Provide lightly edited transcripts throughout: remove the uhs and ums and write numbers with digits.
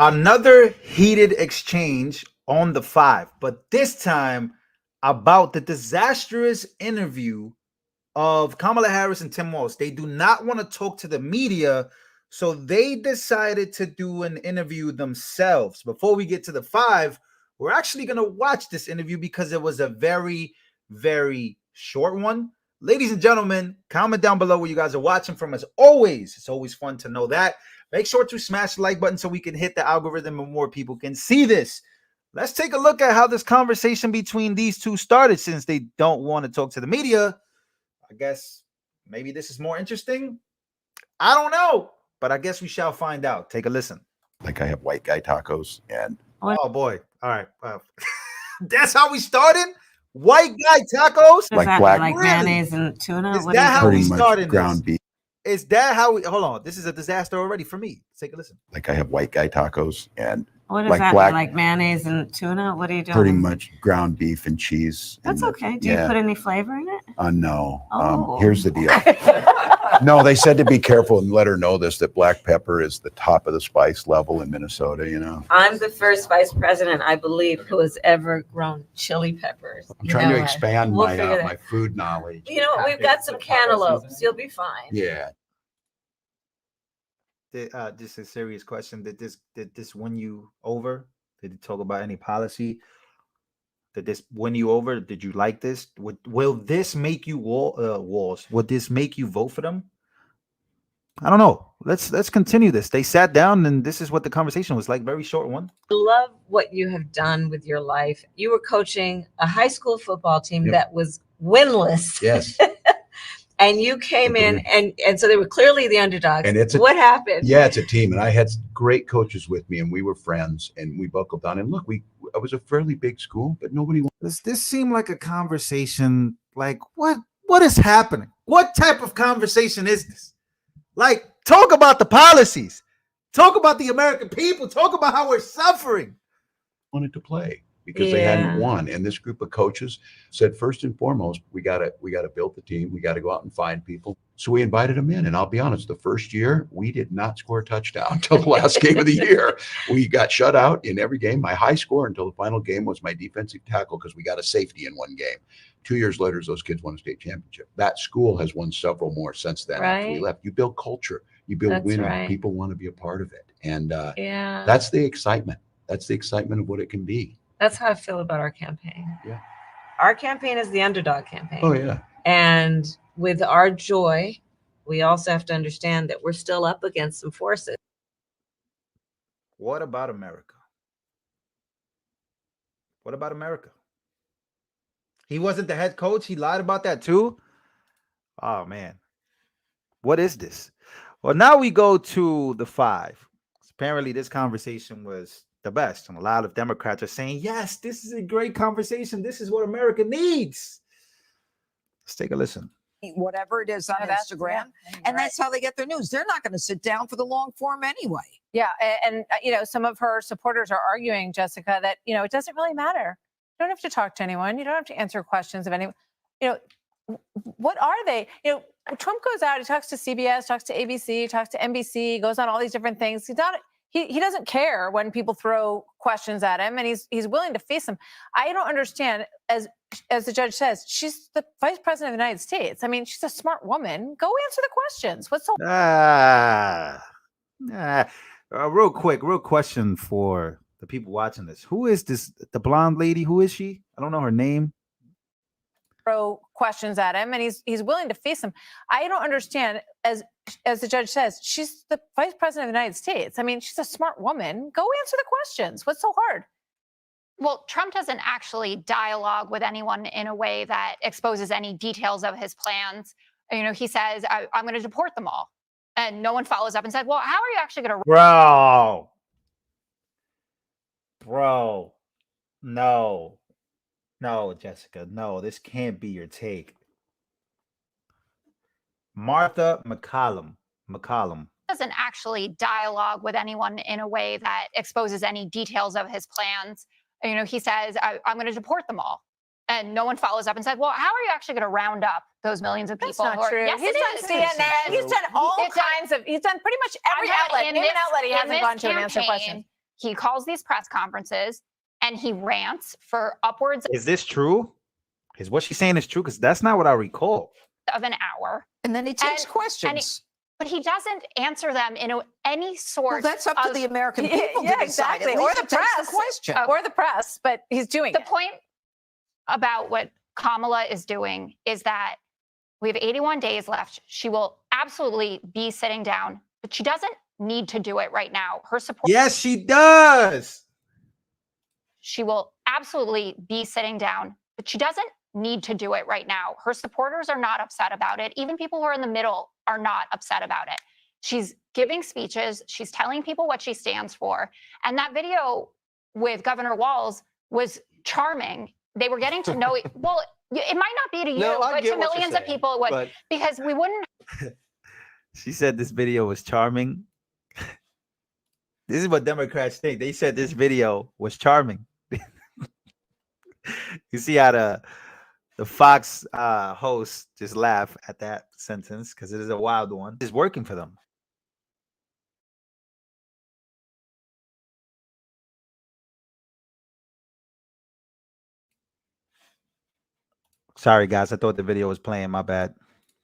Another heated exchange on the 5, but this time about the disastrous interview of Kamala Harris and Tim Walz. They do not want to talk to the media, so they decided to do an interview themselves. Before we get to the 5, we're actually going to watch this interview because it was a very, very short one. Ladies and gentlemen, comment down below where you guys are watching from. As always, it's always fun to know that. Make sure to smash the like button so we can hit the algorithm and more people can see this. Let's take a look at how this conversation between these two started. Since they don't want to talk to the media, I guess maybe this is more interesting. I don't know, but I guess we shall find out. Take a listen. Like I have white guy tacos and... Oh, boy. All right. That's how we started? White guy tacos? Like black... Like really? Mayonnaise and tuna? Is that how we started ground beef. Is that how we... Hold on. This is a disaster already for me. Take a listen. Like I have white guy tacos and... What is like that? Black, like mayonnaise and tuna? What are you doing? Pretty much ground beef and cheese. That's okay. Do you put any flavor in it? No. Oh. Here's the deal. No, they said to be careful and let her know this, that black pepper is the top of the spice level in Minnesota, you know. I'm the first vice president, I believe, who has ever grown chili peppers. I'm trying to expand my food knowledge. You know, we've got some cantaloupes. You'll be fine. Yeah. Just a serious question. Did this win you over? Did it talk about any policy? Did this win you over? Did you like this? Will this make you Walz? Would this make you vote for them? I don't know. Let's continue this. They sat down and this is what the conversation was like. Very short one. I love what you have done with your life. You were coaching a high school football team that was winless. Yes. And you came in, and so they were clearly the underdogs. And what happened? Yeah, it's a team, and I had great coaches with me, and we were friends, and we buckled down. And look, I was a fairly big school, but nobody. Does this seem like a conversation? Like what is happening? What type of conversation is this? Like, talk about the policies, talk about the American people, talk about how we're suffering. Wanted to play. Because they hadn't won, and this group of coaches said, first and foremost, we gotta build the team. We got to go out and find people. So we invited them in, and I'll be honest, the first year we did not score a touchdown until the last game of the year. We got shut out in every game. My high score until the final game was my defensive tackle because we got a safety in one game. 2 years later, those kids won a state championship. That school has won several more since then. After we left, you build culture, you build winning. Right. People want to be a part of it, and that's the excitement. That's the excitement of what it can be. That's how I feel about our campaign. Yeah. Our campaign is the underdog campaign. Oh, yeah. And with our joy, we also have to understand that we're still up against some forces. What about America? What about America? He wasn't the head coach. He lied about that too. Oh, man. What is this? Well, now we go to the 5. Apparently, this conversation was the best, and a lot of Democrats are saying, yes, this is a great conversation. This is what America needs. Let's take a listen. Whatever it is on Instagram, and that's how they get their news. They're not going to sit down for the long form anyway. Yeah, and you know, some of her supporters are arguing, Jessica, that it doesn't really matter. You don't have to talk to anyone. You don't have to answer questions of anyone. What are they? Trump goes out, he talks to CBS, talks to ABC, talks to NBC, goes on all these different things. He doesn't care when people throw questions at him, and he's willing to face them. I don't understand, as the judge says, she's the vice president of the United States. I mean, she's a smart woman. Go answer the questions. What's so real question for the people watching this. Who is this, the blonde lady? Who is she? I don't know her name. Throw questions at him, and he's willing to face them. I don't understand, as the judge says, she's the vice president of the United States. I mean, she's a smart woman. Go answer the questions. What's so hard? Well, Trump doesn't actually dialogue with anyone in a way that exposes any details of his plans. He says, I'm going to deport them all. And no one follows up and said, well, how are you actually going to... Bro, no, Jessica, no, this can't be your take. Martha McCallum doesn't actually dialogue with anyone in a way that exposes any details of his plans. He says, I'm going to deport them all. And no one follows up and said, well, how are you actually going to round up those millions of people? That's not true. Yes, He's done CNN. He's done all kinds of, he's done pretty much every outlet. Name an outlet he hasn't gone to and answered questions. he calls these press conferences and he rants for upwards Is this true? Is what she's saying is true? Because that's not what I recall. of an hour. And then he takes questions. But he doesn't answer them in any sort. Well, that's up to the American people Yeah, to decide. exactly. At Or least the he takes press. question. Or the press, but he's doing The it. point about what Kamala is doing is that we have 81 days left. She will absolutely be sitting down, but she doesn't need to do it right now. Her support. Yes, she does. She will absolutely be sitting down, but she doesn't need to do it right now. Her supporters are not upset about it. Even people who are in the middle are not upset about it. She's giving speeches. She's telling people what she stands for. And that video with Governor Walz was charming. They were getting to know it. Well, it might not be to you, but to millions of people it would, because we wouldn't. She said this video was charming. This is what Democrats think. They said this video was charming. You see how the Fox host just laugh at that sentence because it is a wild one. It's working for them. Sorry, guys. I thought the video was playing. My bad.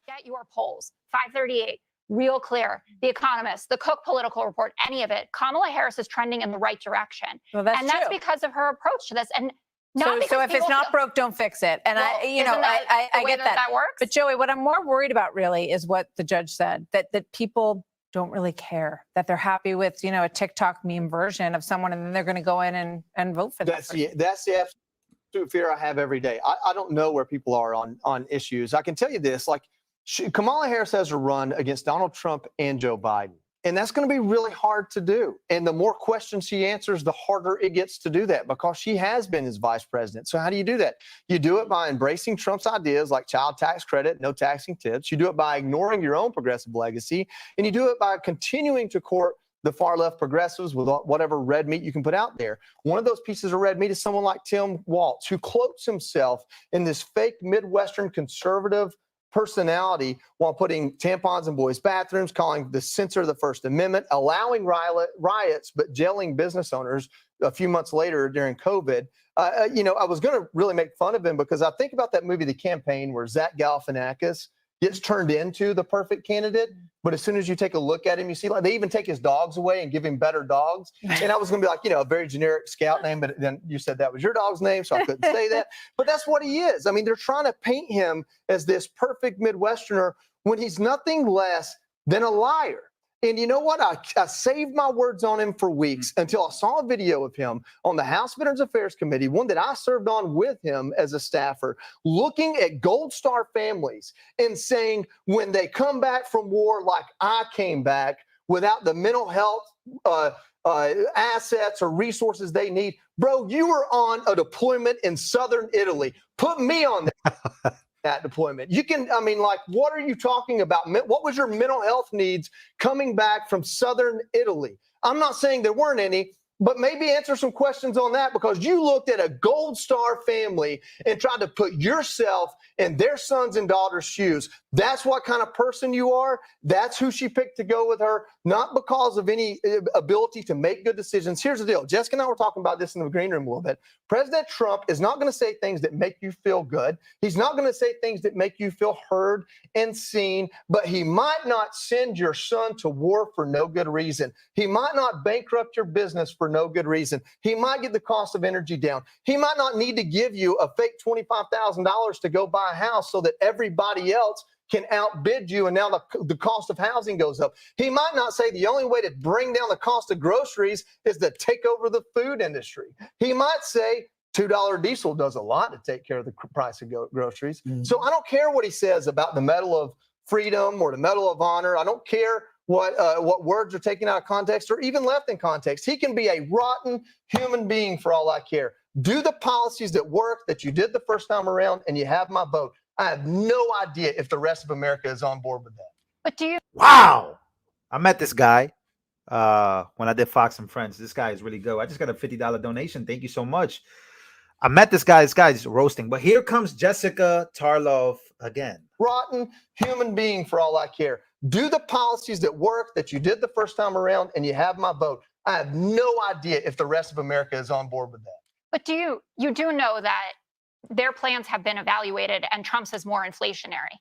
Get your polls. 538. Real clear. The Economist, the Cook Political Report, any of it. Kamala Harris is trending in the right direction. Well, that's and that's true. because of her approach to this. And So if it's not broke, don't fix it. And Well, I get that. That works. But Joey, what I'm more worried about really is what the judge said, that people don't really care, that they're happy with, a TikTok meme version of someone, and then they're going to go in and vote for that. That's the absolute fear I have every day. I don't know where people are on issues. I can tell you this, Kamala Harris has a run against Donald Trump and Joe Biden. And that's going to be really hard to do. And the more questions she answers, the harder it gets to do that, because she has been his vice president. So how do you do that? You do it by embracing Trump's ideas like child tax credit, no taxing tips. You do it by ignoring your own progressive legacy. And you do it by continuing to court the far left progressives with whatever red meat you can put out there. One of those pieces of red meat is someone like Tim Walz, who cloaks himself in this fake Midwestern conservative personality while putting tampons in boys' bathrooms, calling the censor of the First Amendment, allowing riots, but jailing business owners a few months later during COVID. I was going to really make fun of him because I think about that movie, The Campaign, where Zach Galifianakis gets turned into the perfect candidate. But as soon as you take a look at him, you see they even take his dogs away and give him better dogs. And I was going to be a very generic scout name, but then you said that was your dog's name, so I couldn't say that. But that's what he is. I mean, they're trying to paint him as this perfect Midwesterner when he's nothing less than a liar. And you know what? I saved my words on him for weeks until I saw a video of him on the House Veterans Affairs Committee, one that I served on with him as a staffer, looking at Gold Star families and saying, when they come back from war like I came back without the mental health assets or resources they need, bro, you were on a deployment in southern Italy. Put me on that deployment. What are you talking about? What was your mental health needs coming back from southern Italy? I'm not saying there weren't any, but maybe answer some questions on that, because you looked at a Gold Star family and tried to put yourself in their sons and daughters' shoes. That's what kind of person you are. That's who she picked to go with her, not because of any ability to make good decisions. Here's the deal. Jessica and I were talking about this in the green room a little bit. President Trump is not going to say things that make you feel good. He's not going to say things that make you feel heard and seen, but he might not send your son to war for no good reason. He might not bankrupt your business for no good reason. He might get the cost of energy down. He might not need to give you a fake $25,000 to go buy a house so that everybody else can outbid you, and now the cost of housing goes up. He might not say the only way to bring down the cost of groceries is to take over the food industry. He might say $2 diesel does a lot to take care of the price of groceries. So I don't care what he says about the Medal of Freedom or the Medal of Honor. I don't care what words are taken out of context or even left in context. He can be a rotten human being for all I care. Do the policies that work that you did the first time around, and you have my vote. I have no idea if the rest of America is on board with that. But do you? Wow. I met this guy when I did Fox and Friends. This guy is really good. I just got a $50 donation. Thank you so much. I met this guy. This guy's roasting. But here comes Jessica Tarlov again. Rotten human being for all I care. Do the policies that work that you did the first time around, and you have my vote. I have no idea if the rest of America is on board with that. But you do know that their plans have been evaluated and Trump's is more inflationary.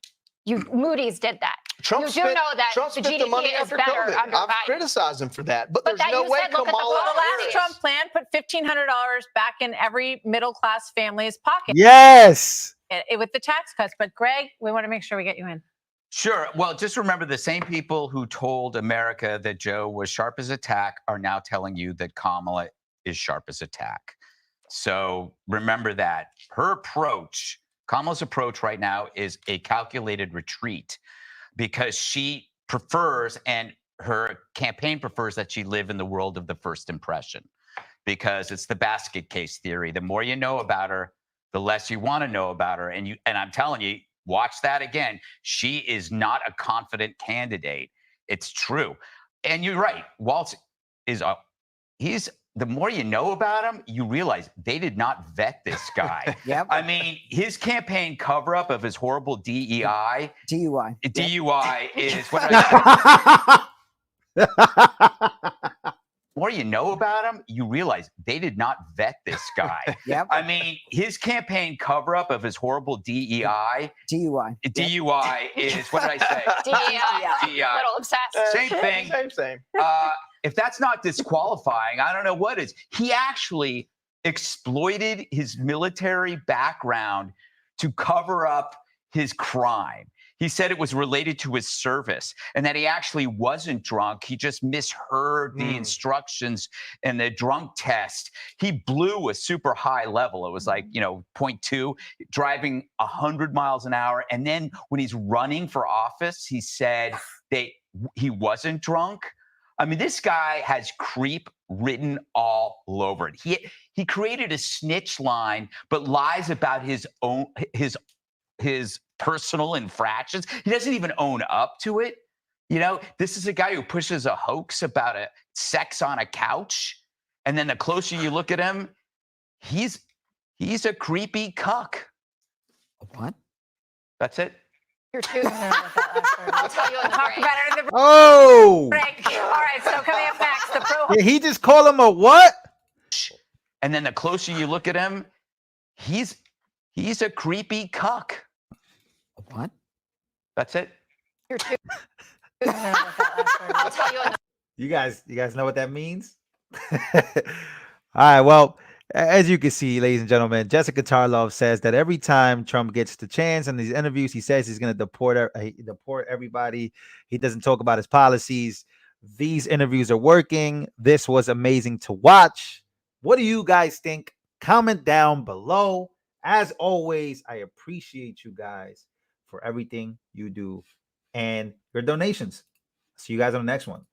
Moody's did that. Trump you do know that Trump the spent the money GDP is after better COVID. under I've Biden. criticized him for that, but there's that no you way said, look at the Kamala global The last Harris. Trump plan put $1,500 back in every middle-class family's pocket Yes. with the tax cuts. But Greg, we want to make sure we get you in. Sure. Well, just remember the same people who told America that Joe was sharp as a tack are now telling you that Kamala is sharp as a tack. So remember that. Her approach, Kamala's approach right now is a calculated retreat because she prefers, and her campaign prefers, that she live in the world of the first impression because it's the basket case theory. The more you know about her, the less you want to know about her. And I'm telling you, watch that again. She is not a confident candidate. It's true. And you're right. Walz is the more you know about him, you realize they did not vet this guy. Yep. I mean, his campaign cover-up of his horrible DUI is what did I say? The more you know about him, you realize they did not vet this guy. Yep. I mean, his campaign cover-up of his horrible DUI is what did I say? DEI. Little obsessed. Same thing. Same. If that's not disqualifying, I don't know what is. He actually exploited his military background to cover up his crime. He said it was related to his service and that he actually wasn't drunk. He just misheard the instructions in the drunk test. He blew a super high level. It was like, 0.2, driving 100 miles an hour. And then when he's running for office, he said that he wasn't drunk. I mean, this guy has creep written all over it. He created a snitch line, but lies about his personal infractions. He doesn't even own up to it. This is a guy who pushes a hoax about a sex on a couch, and then the closer you look at him, he's a creepy cuck. What? That's it. You're too. I'll tell you in the Talk break. about it in the Oh. break. All right, so coming up next, the pro. Did he just call him a what? And then the closer you look at him, he's a creepy cuck. What? That's it. You're too. I'll tell you in the You guys know what that means? All right. Well, as you can see, ladies and gentlemen, Jessica Tarlov says that every time Trump gets the chance in these interviews, he says he's going to deport everybody. He doesn't talk about his policies. These interviews are working. This was amazing to watch. What do you guys think? Comment down below. As always, I appreciate you guys for everything you do and your donations. See you guys on the next one.